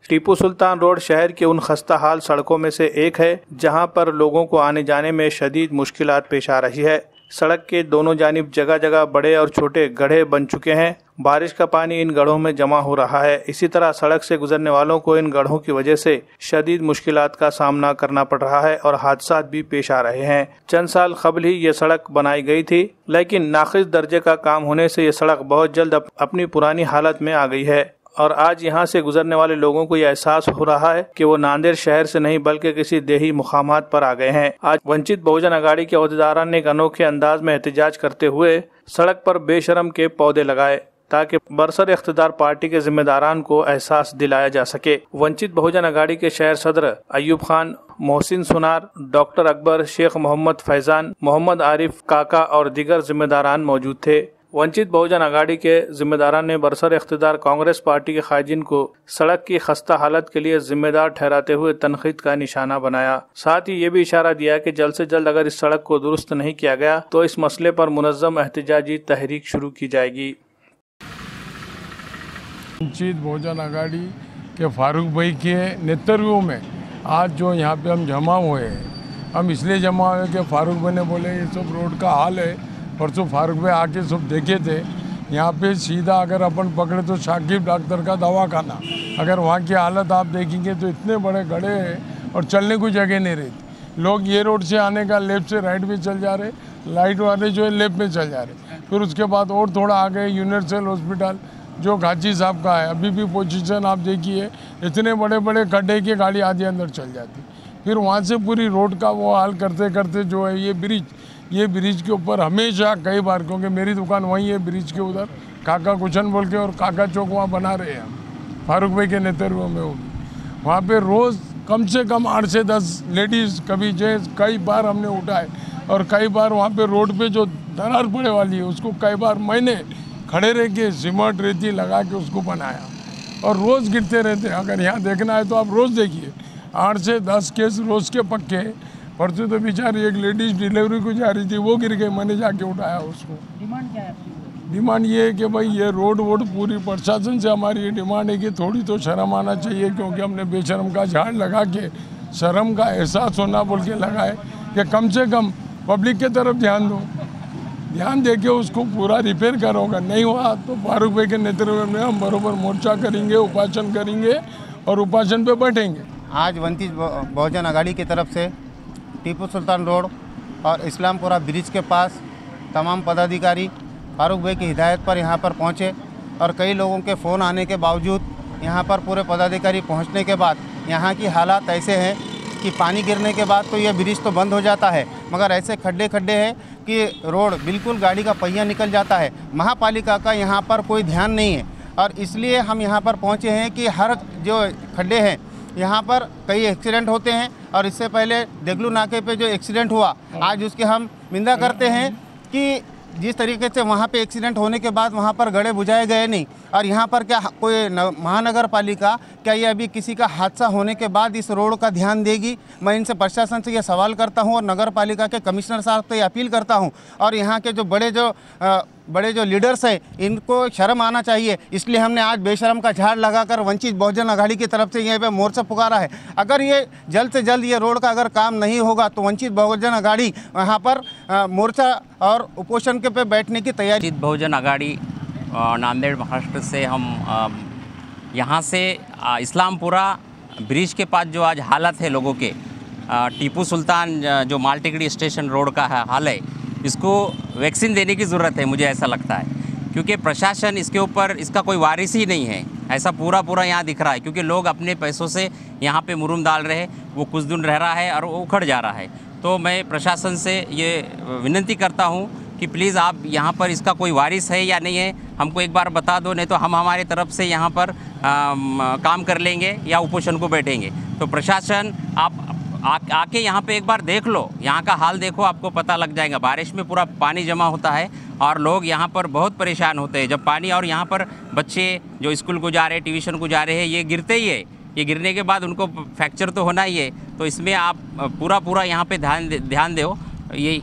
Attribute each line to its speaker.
Speaker 1: Tipu Sultan road शहर की उन खस्ता हाल सड़कों में से एक है जहां पर लोगों को आने जाने में शदीद मुश्किलात पेश आ रही है। सड़क के दोनों जानिब जगह जगह बड़े और छोटे गड्ढे बन चुके हैं। बारिश का पानी इन गड्ढों में जमा हो रहा है। इसी तरह सड़क से गुजरने वालों को इन गड्ढों की वजह से शदीद मुश्किलात का सामना करना पड़ रहा है और हादसा भी पेश आ रहे हैं। चंद साल कबल ही ये सड़क बनाई गई थी, लेकिन नाक़िस दर्जे का काम होने से ये सड़क बहुत जल्द अपनी पुरानी हालत में आ गई है और आज यहाँ से गुजरने वाले लोगों को यह एहसास हो रहा है कि वो नांदेड़ शहर से नहीं बल्कि किसी देही मुकामात पर आ गए हैं। आज वंचित बहुजन अघाड़ी के अहदेदारों ने एक अनोखे अंदाज में एहतजाज करते हुए सड़क पर बेशरम के पौधे लगाए ताकि बरसर इख्तिदार पार्टी के जिम्मेदारान को एहसास दिलाया जा सके। वंचित बहुजन अघाड़ी के शहर सदर अयूब खान, मोहसिन सुनार, डॉक्टर अकबर, शेख मोहम्मद फैजान, मोहम्मद आरिफ काका और दीगर जिम्मेदारान मौजूद थे। वंचित बहुजन अघाड़ी के जिम्मेदारान ने बरसर इख्तिदार कांग्रेस पार्टी के ख़ारिजीन को सड़क की खस्ता हालत के लिए जिम्मेदार ठहराते हुए तनकीद का निशाना बनाया। साथ ही ये भी इशारा दिया कि जल्द से जल्द अगर इस सड़क को दुरुस्त नहीं किया गया तो इस मसले पर मुनज़्ज़म एहतजाजी तहरीक शुरू की जाएगी।
Speaker 2: वंचित बहुजन अघाड़ी के फारूक भाई के नेतृत्व में आज जो यहाँ पे हम जमा हुए हैं, हम इसलिए जमा हुए कि फारूक भाई ने बोले ये सब रोड का हाल है। परसों फारूक भाई आके सब देखे थे। यहाँ पे सीधा अगर अपन पकड़े तो शाकिब डॉक्टर का दवाखाना, अगर वहाँ की हालत आप देखेंगे तो इतने बड़े गड्ढे हैं और चलने को जगह नहीं रहती। लोग ये रोड से आने का लेफ्ट से राइट में चल जा रहे, लाइट वाले जो है लेफ्ट में चल जा रहे। फिर उसके बाद और थोड़ा आगे यूनिवर्सल हॉस्पिटल जो गाजी साहब का है, अभी भी पोजीशन आप देखिए, इतने बड़े बड़े गड्ढे की गाड़ी आधी अंदर चल जाती। फिर वहाँ से पूरी रोड का वो हाल करते करते जो है ये ब्रिज के ऊपर हमेशा कई बार, क्योंकि मेरी दुकान वहीं है ब्रिज के उधर, काका कुचन बोल के, और काका चौक वहाँ बना रहे हैं हम फारूक भाई के नेतृत्व में होगी। वहाँ पे रोज़ कम से कम 8 से 10 लेडीज़, कभी जेंट्स, कई बार हमने उठाए और कई बार वहाँ पे रोड पे जो दरार पड़े वाली है उसको कई बार मैंने खड़े रह के सीमेंट रेती लगा के उसको बनाया और रोज़ गिरते रहते हैं। अगर यहाँ देखना है तो आप रोज़ देखिए, 8 से 10 केस रोज़ के पक्के। परसों तो बेचारी एक लेडीज़ डिलीवरी को जा रही थी, वो गिर गई, मैंने जाके उठाया उसको।
Speaker 3: डिमांड क्या है आपकी?
Speaker 2: डिमांड ये है कि भाई ये रोड पूरी प्रशासन से हमारी ये डिमांड है कि थोड़ी तो शर्म आना चाहिए, क्योंकि हमने बेशर्म का झाड़ लगा के शर्म का एहसास होना बोल के लगाए कि कम से कम पब्लिक के तरफ ध्यान दे के उसको पूरा रिपेयर करोगा। नहीं हुआ तो फारूक भाई के नेतृत्व में हम बराबर मोर्चा करेंगे, उपासन करेंगे और उपासन पे बैठेंगे।
Speaker 4: आज वंचित बहुजन अघाड़ी की तरफ से टीपू सुल्तान रोड और इस्लामपुरा ब्रिज के पास तमाम पदाधिकारी फारूक भाई की हिदायत पर यहाँ पर पहुँचे और कई लोगों के फ़ोन आने के बावजूद यहाँ पर पूरे पदाधिकारी पहुँचने के बाद यहाँ की हालात ऐसे हैं कि पानी गिरने के बाद तो यह ब्रिज तो बंद हो जाता है, मगर ऐसे खड्डे हैं कि रोड बिल्कुल गाड़ी का पहिया निकल जाता है। महापालिका का यहाँ पर कोई ध्यान नहीं है और इसलिए हम यहाँ पर पहुँचे हैं कि हर जो खड्डे हैं यहाँ पर कई एक्सीडेंट होते हैं और इससे पहले देगलू नाके पे जो एक्सीडेंट हुआ, आज उसकी हम निंदा करते हैं कि जिस तरीके से वहाँ पे एक्सीडेंट होने के बाद वहाँ पर गड्ढे बुझाए गए नहीं। और यहाँ पर क्या कोई महानगर पालिका क्या ये अभी किसी का हादसा होने के बाद इस रोड का ध्यान देगी? मैं इनसे प्रशासन से ये सवाल करता हूँ और नगर पालिका के कमिश्नर साहब से ये अपील करता हूँ और यहाँ के जो बड़े जो लीडर्स हैं इनको शर्म आना चाहिए। इसलिए हमने आज बेशर्म का झाड़ लगाकर वंचित बहुजन अघाड़ी की तरफ से यहाँ पे मोर्चा पुकारा है। अगर ये जल्द से जल्द ये रोड का अगर काम नहीं होगा तो वंचित बहुजन अघाड़ी यहाँ पर मोर्चा और उपोषण के पे बैठने की तैयारी।
Speaker 5: वंचित बहुजन अघाड़ी नांदेड़ महाराष्ट्र से हम यहाँ से इस्लामपुरा ब्रिज के पास जो आज हालत है लोगों के, टीपू सुल्तान जो मालटेकड़ी स्टेशन रोड का हाल है, इसको वैक्सीन देने की ज़रूरत है, मुझे ऐसा लगता है, क्योंकि प्रशासन इसके ऊपर इसका कोई वारिस ही नहीं है। ऐसा पूरा यहाँ दिख रहा है क्योंकि लोग अपने पैसों से यहाँ पे मुरुम डाल रहे हैं, वो कुछ दिन रह रहा है और वो उखड़ जा रहा है। तो मैं प्रशासन से ये विनती करता हूँ कि प्लीज़ आप यहाँ पर इसका कोई वारिस है या नहीं है हमको एक बार बता दो, नहीं तो हम हमारे तरफ से यहाँ पर काम कर लेंगे या उपोषण को बैठेंगे। तो प्रशासन आप आके यहाँ पे एक बार देख लो, यहाँ का हाल देखो, आपको पता लग जाएगा। बारिश में पूरा पानी जमा होता है और लोग यहाँ पर बहुत परेशान होते हैं जब पानी, और यहाँ पर बच्चे जो स्कूल को जा रहे हैं, ट्यूशन को जा रहे हैं, ये गिरते ही है, ये गिरने के बाद उनको फ्रैक्चर तो होना ही है। तो इसमें आप पूरा यहाँ पे ध्यान दो, यही।